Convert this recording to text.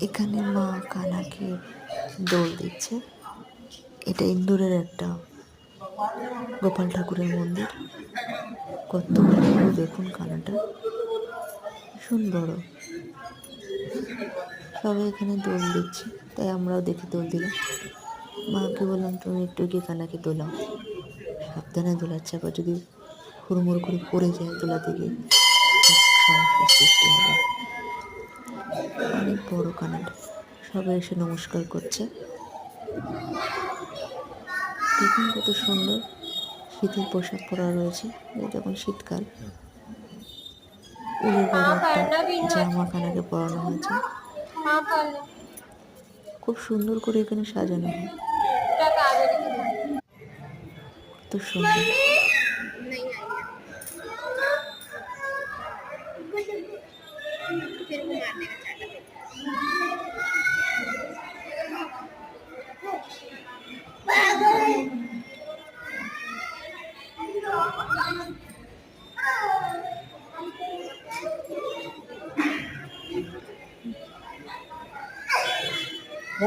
এখানে মা কানাকে দোল দিচ্ছে। এটা ইন্দোরের একটা গোপাল ঠাকুরের মন্দির। কত বড় দেখুন কানাটা, ভীষণ বড়। সবাই এখানে দোল দিচ্ছে, তাই আমরাও দেখে দোল দিলাম। মাকে বললাম তুমি একটু গিয়ে কানাকে দোলাও, সাবধানে দোলাচ্ছে, আবার যদি হুড়মুড় করে পড়ে যায় দোলাতে গিয়ে সমস্যার সৃষ্টি হবে। অনেক বড় কানাটা, সবাই এসে নমস্কার করছে। দেখুন কত সুন্দর শীতের পোশাক পরা রয়েছে, যখন শীতকাল উলের বড় একটা জামা কানাকে পরানো হয়েছে। খুব সুন্দর করে এখানে সাজানো হয়, কত সুন্দর।